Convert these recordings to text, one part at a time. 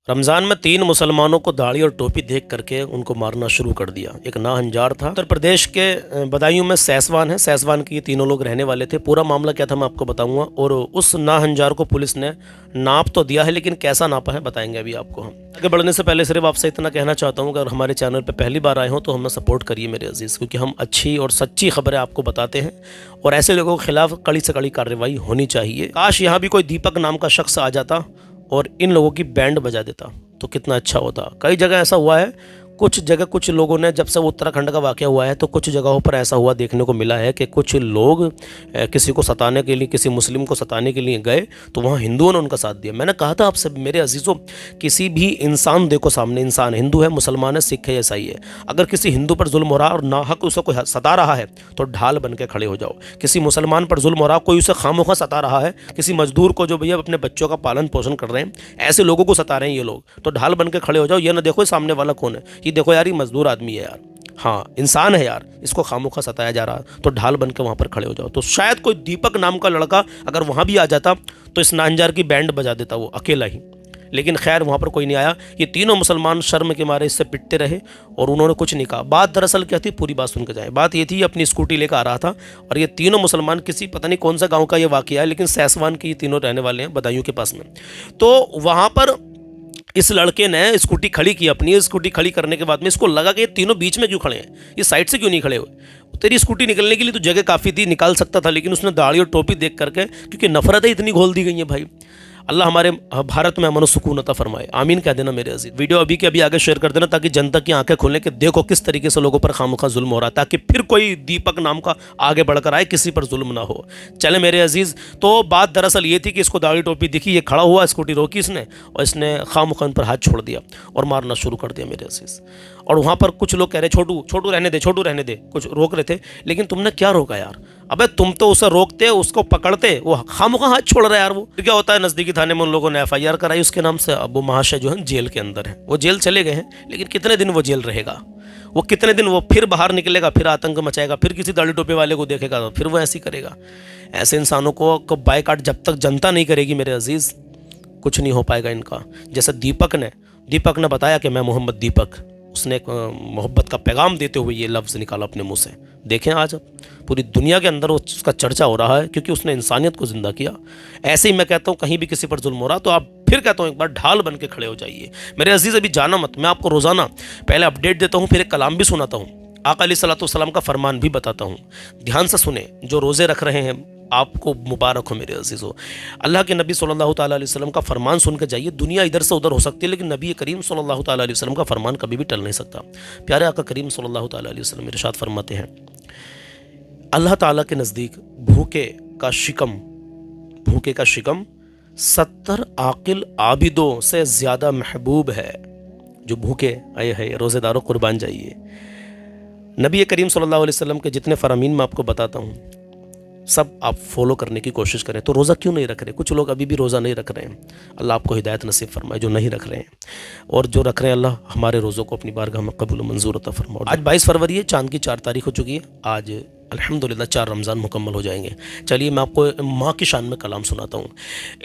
रमज़ान में 3 मुसलमानों को दाढ़ी और टोपी देख करके उनको मारना शुरू कर दिया। एक नाहंजार था। उत्तर प्रदेश के बदायूं में सैसवान है। सैसवान के ये तीनों लोग रहने वाले थे। पूरा मामला क्या था मैं आपको बताऊंगा। और उस नाहंजार को पुलिस ने नाप तो दिया है, लेकिन कैसा नापा है बताएंगे अभी आपको हम। आगे बढ़ने से पहले सिर्फ आपसे इतना कहना चाहता हूँ, अगर हमारे चैनल पर पहली बार आए हों तो हमें सपोर्ट करिए मेरे अजीज़, क्योंकि हम अच्छी और सच्ची खबरें आपको बताते हैं और ऐसे लोगों के खिलाफ कड़ी से कड़ी कार्रवाई होनी चाहिए। काश यहाँ भी कोई दीपक नाम का शख्स आ जाता और इन लोगों की बैंड बजा देता तो कितना अच्छा होता। कई जगह ऐसा हुआ है, कुछ जगह कुछ लोगों ने, जब से वो उत्तराखंड का वाक़या हुआ है तो कुछ जगहों पर ऐसा हुआ देखने को मिला है कि कुछ लोग किसी को सताने के लिए, किसी मुस्लिम को सताने के लिए गए तो वहाँ हिंदुओं ने उनका साथ दिया। मैंने कहा था आपसे मेरे अजीज़ों, किसी भी इंसान देखो सामने, इंसान हिंदू है, मुसलमान है, सिख है, ईसाई है, अगर किसी हिंदू पर जुल्म हो रहा है और नाहक उसे कोई सता रहा है तो ढाल बन के खड़े हो जाओ। किसी मुसलमान पर जुल्म हो रहा, कोई उसे खामोखा सता रहा है, किसी मजदूर को जो भैया अपने बच्चों का पालन पोषण कर रहे हैं, ऐसे लोगों को सता रहे हैं ये लोग, तो ढाल बन के खड़े हो जाओ। ये ना देखो सामने वाला कौन है, ये देखो यार ये मजदूर आदमी है यार, हाँ इंसान है यार, इसको खामोखा सताया जा रहा, तो ढाल बन के वहाँ पर खड़े हो जाओ। तो शायद कोई दीपक नाम का लड़का अगर वहाँ भी आ जाता तो इस नाहंजार की बैंड बजा देता वो अकेला ही, लेकिन खैर वहाँ पर कोई नहीं आया। ये तीनों मुसलमान शर्म के मारे इससे पिटते रहे और उन्होंने कुछ नहीं कहा। बात दरअसल क्या थी, पूरी बात सुन के जाए। बात ये थी, अपनी स्कूटी लेकर आ रहा था और ये तीनों मुसलमान, किसी पता नहीं कौन सा गाँव का ये वाक़या है, लेकिन सैसवान के ये तीनों रहने वाले हैं बदायूं के पास में। तो वहाँ पर इस लड़के ने स्कूटी खड़ी की अपनी। स्कूटी खड़ी करने के बाद में इसको लगा कि ये तीनों बीच में क्यों खड़े हैं, ये साइड से क्यों नहीं खड़े हुए। तेरी स्कूटी निकलने के लिए तो जगह काफ़ी थी, निकाल सकता था, लेकिन उसने दाढ़ी और टोपी देख करके, क्योंकि नफरतें इतनी घोल दी गई हैं भाई। अल्लाह हमारे भारत में अमन और सुकून अता फरमाए, आमीन कह देना मेरे अजीज। वीडियो अभी के अभी आगे शेयर कर देना ताकि जनता की आंखें खुलें कि देखो किस तरीके से लोगों पर खामखा जुल्म हो रहा है, ताकि फिर कोई दीपक नाम का आगे बढ़कर आए, किसी पर जुल्म ना हो। चले मेरे अजीज, तो बात दरअसल ये थी कि इसको दाढ़ी टोपी दिखी, ये खड़ा हुआ, स्कूटी रोकी इसने और इसने खामखा उन पर हाथ छोड़ दिया और मारना शुरू कर दिया मेरे अजीज। और वहाँ पर कुछ लोग कह रहे छोटू छोटू रहने दे, छोटू रहने दे, कुछ रोक रहे थे, लेकिन तुमने क्या रोका यार। अबे तुम तो उसे रोकते, उसको पकड़ते, वो खामखा हाथ छोड़ रहा है यार। वो क्या होता है, नज़दीकी थाने में उन लोगों ने FIR कराई उसके नाम से। अब वो महाशय जो है जेल के अंदर है, वो जेल चले गए हैं, लेकिन कितने दिन वो जेल रहेगा, वो कितने दिन वो फिर बाहर निकलेगा, फिर आतंक मचाएगा, फिर किसी दाढ़ी टोपे वाले को देखेगा तो फिर वो ऐसी करेगा। ऐसे इंसानों को बायकाट जब तक जनता नहीं करेगी मेरे अजीज़, कुछ नहीं हो पाएगा इनका। जैसे दीपक ने बताया कि मैं मोहम्मद दीपक, उसने एक मोहब्बत का पैगाम देते हुए ये लफ्ज़ निकाला अपने मुंह से। देखें आज पूरी दुनिया के अंदर उसका चर्चा हो रहा है, क्योंकि उसने इंसानियत को ज़िंदा किया। ऐसे ही मैं कहता हूँ, कहीं भी किसी पर जुल्म हो रहा तो आप फिर कहता हूँ एक बार ढाल बन के खड़े हो जाइए मेरे अजीज़। अभी जाना मत, मैं आपको रोज़ाना पहले अपडेट देता हूँ, फिर एक कलाम भी सुनाता हूँ, आका अलैहिस्सलाम का फरमान भी बताता हूँ। ध्यान से सुने, जो रोज़े रख रहे हैं आपको मुबारक हो मेरे अजीज़ों। अल्लाह के नबी सल्लल्लाहु ताला अलैहि वसल्लम का फरमान सुन के जाइए। दुनिया इधर से उधर हो सकती है, लेकिन नबी करीम सल्लल्लाहु ताला अलैहि वसल्लम का फरमान कभी भी टल नहीं सकता। प्यारे आका करीम सल्लल्लाहु ताला अलैहि वसल्लम इरशाद फरमाते हैं, अल्लाह ताला के नज़दीक भूखे का शिकम 70 आकिल आबिदों से ज़्यादा महबूब है। जो भूखे आए हैं रोज़ेदारों, कुर्बान जाइए। नबी करीम सल्लल्लाहु अलैहि वसल्लम के जितने फ़रामीन मैं आपको बताता हूँ सब आप फॉलो करने की कोशिश करें। तो रोज़ा क्यों नहीं रख रहे? कुछ लोग अभी भी रोज़ा नहीं रख रहे हैं, अल्लाह आपको हिदायत नसीब फरमाए जो नहीं रख रहे हैं, और जो रख रहे हैं अल्लाह हमारे रोज़ों को अपनी बारगाह में कबूल मंजूर अता फरमाए। आज 22 फरवरी है, चांद की 4 तारीख हो चुकी है। आज अल्हम्दुलिल्लाह 4 रमज़ान मुकम्मल हो जाएंगे। चलिए मैं आपको माँ की शान में कलाम सुनाता हूँ।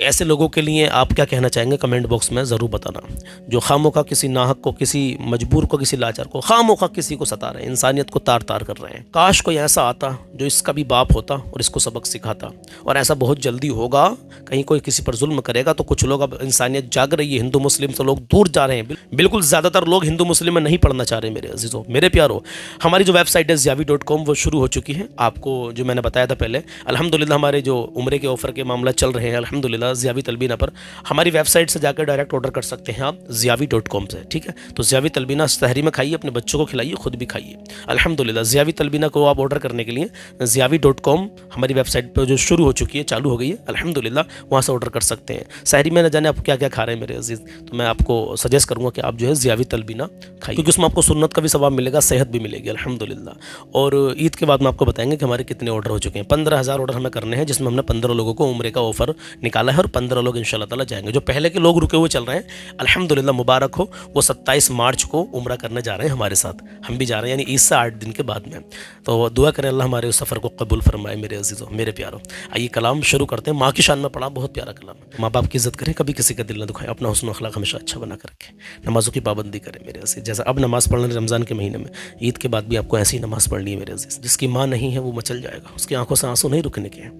ऐसे लोगों के लिए आप क्या कहना चाहेंगे कमेंट बॉक्स में ज़रूर बताना, जो खामोखा किसी नाहक को, किसी मजबूर को, किसी लाचार को, खामोखा किसी को सता रहे हैं, इंसानियत को तार तार कर रहे हैं। काश कोई ऐसा आता जो इसका भी बाप होता और इसको सबक सिखाता, और ऐसा बहुत जल्दी होगा। कहीं कोई किसी पर जुल्म करेगा तो कुछ लोग, अब इंसानियत जाग रही है, हिंदू मुस्लिम से लोग दूर जा रहे हैं। बिल्कुल ज़्यादातर लोग हिंदू मुस्लिम में नहीं पढ़ना चाह रहे मेरे अजीज़ों, मेरे प्यारो। हमारी जो वेबसाइट है ziavi.com वो शुरू हो चुकी है। आपको जो मैंने बताया था पहले, अल्हम्दुलिल्लाह हमारे जो उम्रे के ऑफ़र के मामला चल रहे हैं अल्हम्दुलिल्लाह ज़ियावी तलबीना पर, हमारी वेबसाइट से जाकर डायरेक्ट ऑर्डर कर सकते हैं आप ziavi.com से, ठीक है। तो ज़ियावी तलबीना सहरी में खाइए, अपने बच्चों को खिलाइए, खुद भी खाइए अल्हम्दुलिल्लाह। ज़ियावी तलबीना को आप ऑर्डर करने के लिए ziavi.com हमारी वेबसाइट पर जो शुरू हो चुकी है, चालू हो गई है अल्हम्दुलिल्लाह, वहाँ से ऑर्डर कर सकते हैं। सहरी में न जाने आप क्या क्या खा रहे हैं मेरे अजीज़, तो मैं आपको सजेस्ट करूँगा कि आप जो है ज़ियावी तलबीना खाइए, क्योंकि उसमें आपको सुन्नत का भी सवाब मिलेगा, सेहत भी मिलेगी अल्हम्दुलिल्लाह। और ईद के बाद मैं आपको आपको बताएंगे कि हमारे कितने ऑर्डर हो चुके हैं। 15,000 ऑर्डर हमें करने हैं, जिसमें हमने 15 लोगों को उम्रे का ऑफ़र निकाला है और 15 लोग इंशाल्लाह ताला जाएंगे। जो पहले के लोग रुके हुए चल रहे हैं अल्हम्दुलिल्लाह मुबारक हो, वो 27 मार्च को उम्रा करने जा रहे हैं हमारे साथ, हम भी जा रहे हैं, यानी ईद से 8 दिन के बाद में। तो दुआ करें अल्लाह हमारे उस सफ़र को कबूल फरमाए। मेरे अजीज़ों, मेरे प्यारों, आइए कलाम शुरू करते हैं। माँ की शान में पढ़ा, बहुत प्यारा कलाम है। माँ बाप की इज़्ज़त करें, कभी किसी का दिल ना दुखाएं, अपना हुस्न अखलाक हमेशा अच्छा बना कर रखें, नमाज़ों की पाबंदी करें मेरे अजीज़। जैसा अब नमाज़ पढ़ रहे रमज़ान के महीने में, ईद के बाद भी आपको ऐसी नमाज़ पढ़नी है मेरे अजीज़। जिसकी माँ नहीं है वो मचल जाएगा, उसकी आंखों से आंसू नहीं रुकने के हैं।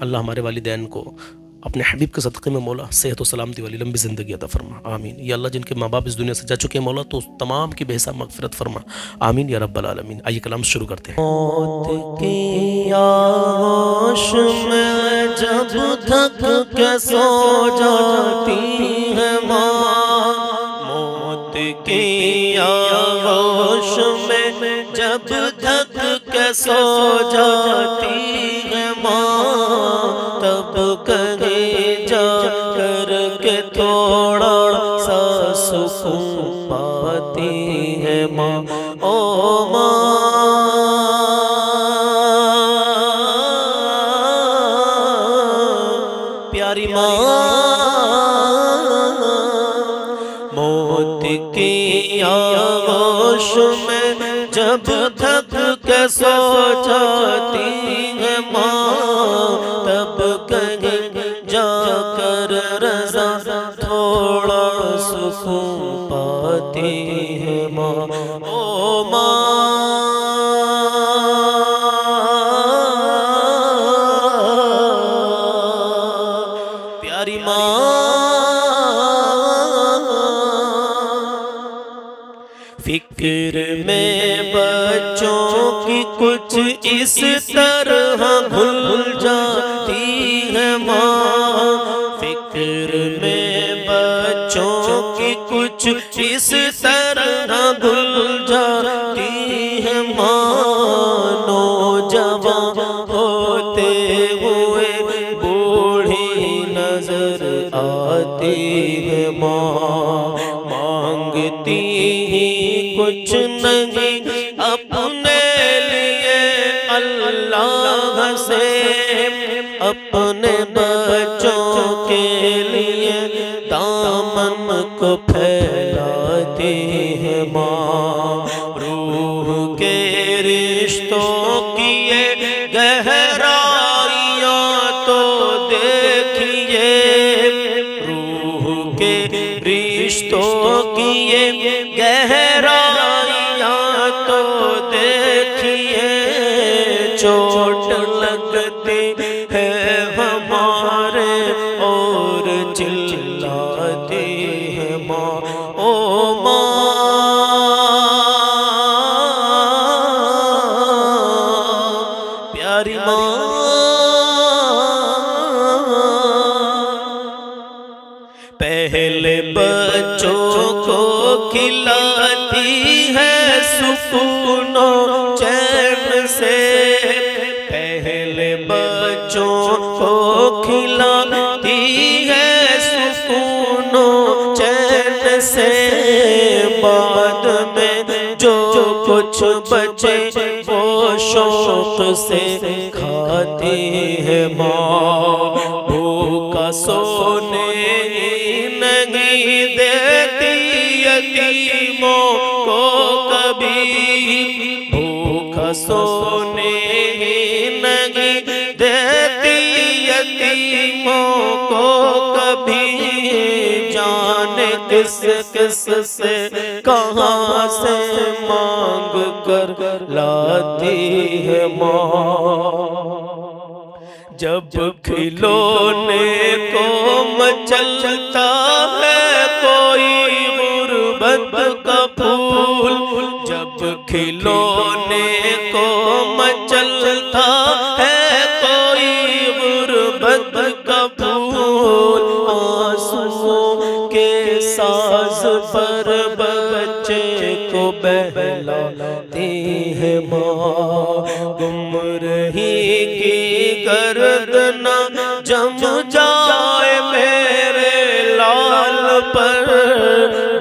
अल्लाह हमारे वालिदैन को अपने हबीब के सदक़े में मौला सेहत और सलामती वाली लंबी ज़िंदगी अता फरमा, आमीन। या अल्लाह जिनके माँ बाप इस दुनिया से जा चुके हैं मौला, तो तमाम की बेहिसाब मग़फ़िरत फरमा, आमीन या रब्बल आलमीन। आइए कलाम शुरू करते हैं। मौत की आगोश में जब थक के सो जाती है माँ, मौत की आगोश में जब थक के सो जाती है माँ, तब कहीं जा कर के थोड़ा सा सुकून पाती है माँ। ओ माँ प्यारी माँ, मौत की आगोश में जब थक के सो जाती है माँ, तब कहीं जाकर रज़ा थोड़ा सुकून पाती है माँ। ओ माँ प्यारी माँ, फिक्र में बच्चों की कुछ इस तरह भूल जाती है माँ, फिक्र में बच्चों की कुछ इस तरह भूल जाती है माँ। नौजवान होते हुए बूढ़ी नजर आती है माँ, मांगती ही कुछ नहीं अपने लिए अल्लाह से, अपने बच्चों के लिए दामन को फैलाती है माँ। रूह के रिश्तों की ये गहराइयाँ तो देखिए, रूह के रिश्तों की ये गहराइयाँ तो देखिए, चोट लगती है हमारे और चिल्लाती है माँ। ओ माँ प्यारी माँ, पहले बच्चों को खिलाती है सुकूनो चैन से, पहले बच्चों को खिलाती है सुकूनो चैन से, बाद में जो कुछ बचे वो शौक से खाती है माँ। भूखा सोने नहीं देती यतीमों को कभी, भूखा सोने नहीं देती यतीमों को कभी, जाने किस किस से कहाँ से मांग कर लाती है माँ। जब खिलौने को मचलता है कोई गुर्बत का फूल, जब खिलौने को मचलता है कोई गुर्बत का फूल, आंसुओं के साज पर बच्चे को बहलाती है माँ। गुमराही की गर्दन जम जाए मेरे लाल पर,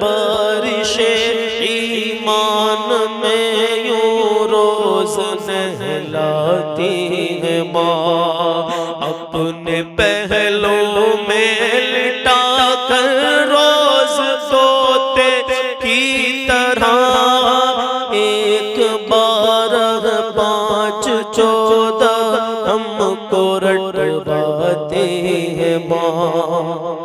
बारिशे ईमान में यूं रोज नहलाती है माँ, अपने पहलों में लिटा कर रोज सोते की तरह, 1 12 5 14 हमको रटवाते हैं माँ।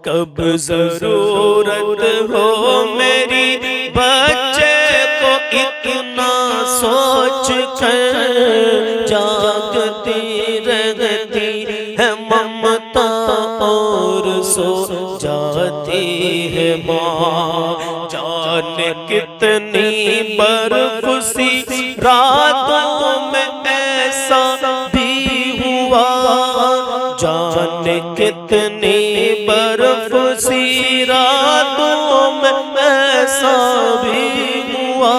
कब जरूरत हो मेरी बच्चे को इतना सोच कर, जागती रहती है ममता और सो जाती है माँ। जाने कितनी बर्फ सी रातों में ऐसा भी हुआ, जाने कितनी बर्फ सी रातों में ऐसा भी हुआ,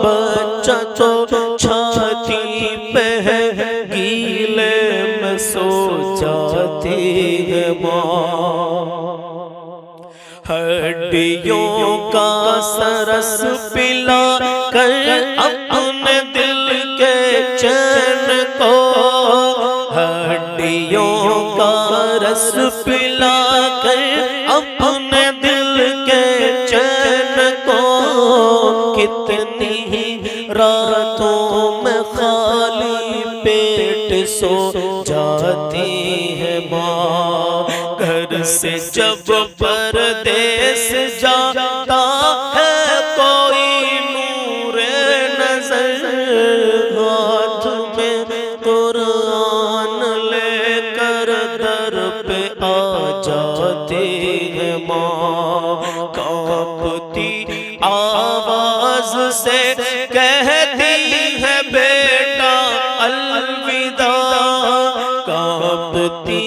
बच्चा तो छाती पे है गीले में सो जाती है माँ। हड्डियों का सरस पिला कर अपने दिल के चैन को, हड्डियों का रस पिला कर अपने दिल के चैन को, कितनी ही रातों में खाली पेट सो जाती है माँ। घर से जब परदेस जाता है कोई नूरे नजर, हाथ में कुरान लेकर दर पे आ जाते हैं माँ। कांपती आवाज से कहती है बेटा अलविदा, कांपती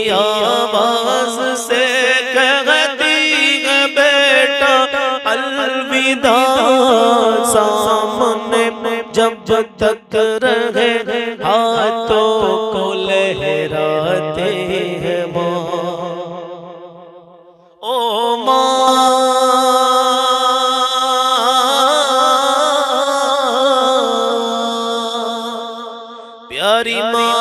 आवाज से कहती है बेटा अलविदा। सामने जब तक रहे हाथों को लहराते हैं माँ। ओ माँ प्यारी माँ,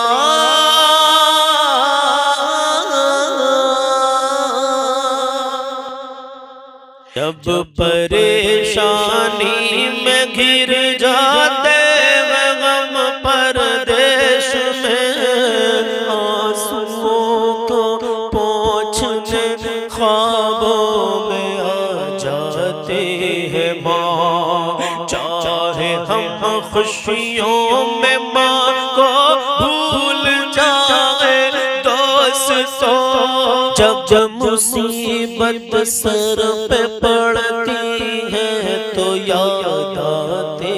जब परेशानी में घिर जाते गम परदेश में, आंसुओं को पोंछने ख्वाबों में आ जाते हैं माँ। चाहे हम खुशियों में माँ को भूल जाए दोस्तों, जब मुसीबत सर पे पड़ती है तो याद आते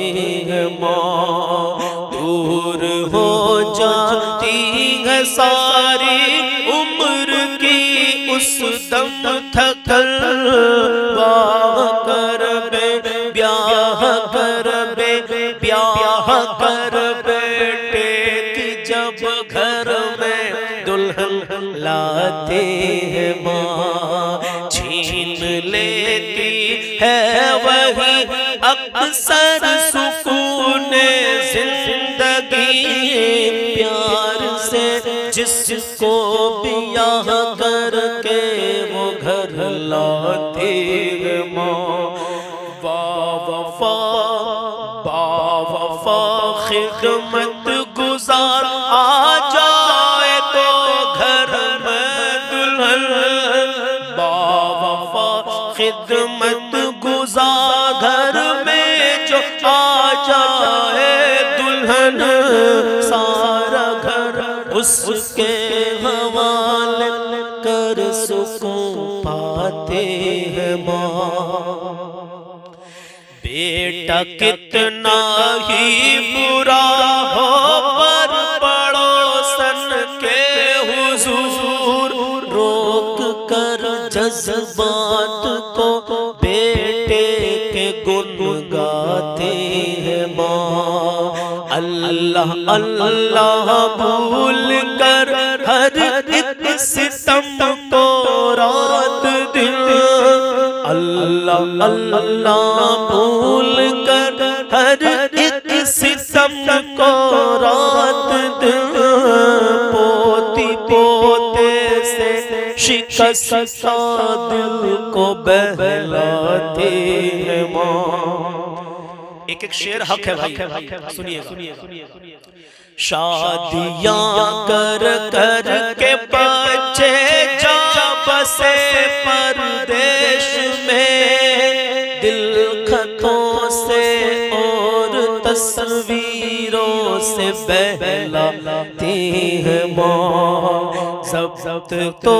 हैं माँ। दूर हो जाती है सारी उम्र की उस दम थकल, बाह कर बे ब्याह कर बे ब्याह कर बेटे की जब घर में दुल्हन लाते हैं माँ। छीन लेती है वही अक्सर सुकून जिंदगी, प्यार से जिसको ब्याह करके वो घर लाते हैं माँ। बावफा खिदमत गुजार आ जाए तो घर में दुल्हन, बावफा खिदमत गुजार घर में जो आ जाए दुल्हन, सारा घर उसके हवाले कर सुकून पाते हैं माँ। बेटा कितना ही बुरा हो पर पड़ोसन के हुजूर, रोक कर जज्बात को बेटे के गुन गाते हैं माँ। अल्लाह अल्लाह भूल कर हर एक सितम को रात दिन, अल्लाह अल्लाह भूल कर हर एक सितम को रात दिन पोती पोते से शिकस्ता दिल को बहलाते हैं माँ। एक एक शेर हक है भाई, सुनिएगा। शादियां कर कर के बच्चे जा बसे परदेश में, दिल खतों से और तस्वीरों से बहलाती है माँ। सब तो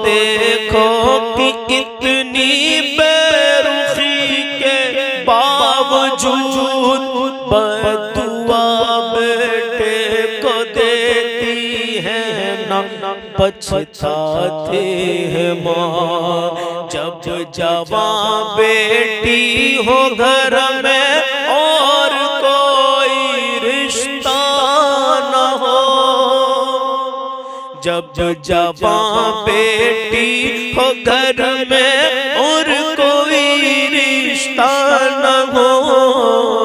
देखो कि इतनी बेरुखी के बावजूद बदुआ बेटे को देती है ना पछताते हैं माँ। जब जवां बेटी हो घर में और कोई रिश्ता न हो, जब जवां बेटी हो घर में और कोई रिश्ता न हो,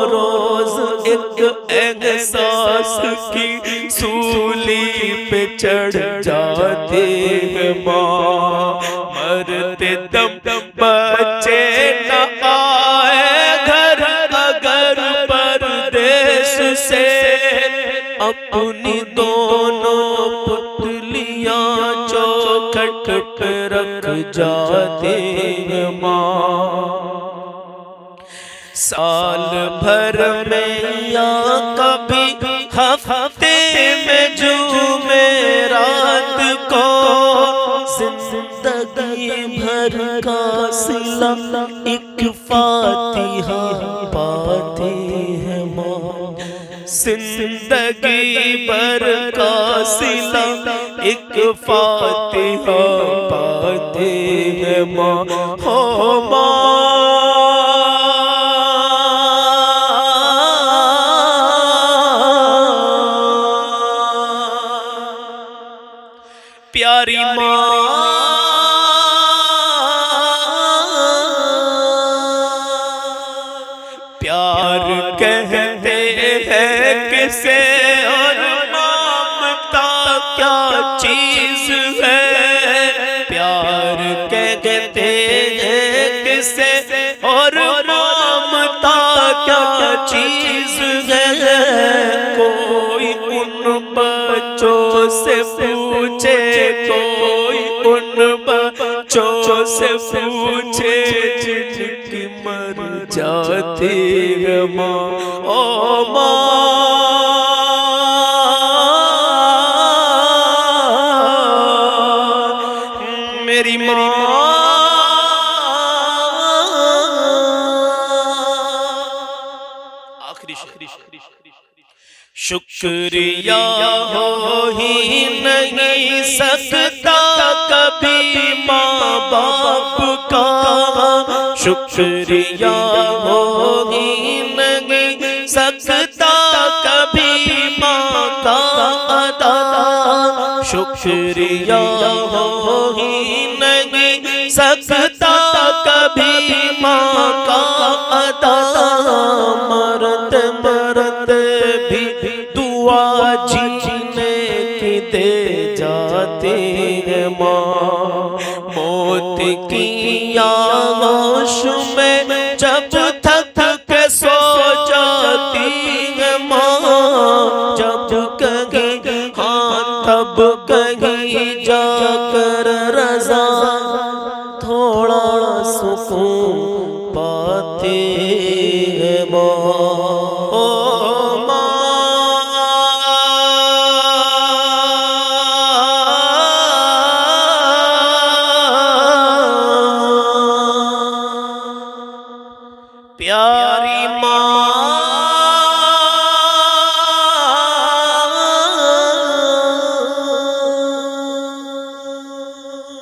रोज एक एहसास की सूली पे चढ़ जाते हैं माँ। मरते दम बच्चे न आए घर अगर परदेश से, अपनी दोनों पुतलियां चौखट पे रख जाते हैं माँ। साल भर में या कभी हफ्ते में जुमे रात को, जिंदगी भर का सिला एक फातिहा पाते हैं माँ। जिंदगी भर का सिला एक फातिहा पाते हैं माँ। हो माँ प्यारी माँ, प्यार कहते हैं किसे और ममता क्या चीज है। प्यार कहते हैं किसे और ममता क्या चीज है। कोई उन बच्चों से पूछे, कोई उन बच्चों से पूछे जिनकी मर जाती है माँ। ओ माँ मेरी माँ, आखिरी शुक्रिया हो ही नहीं सकता कभी माँ बाप का, शुक्रिया हो ही नहीं सकता कभी माँ का अदा, शुक्रिया हो ही नहीं सकता कभी माँ का अदा। मरते मरते भी दुआ जीने की दे जाते हैं माँ। मौत की आगोश में जब थक के सो जाती है माँ, जब कहीं हाँ तब कहीं जाकर रज़ा थोड़ा सुकून पाते हैं माँ। प्यारी माँ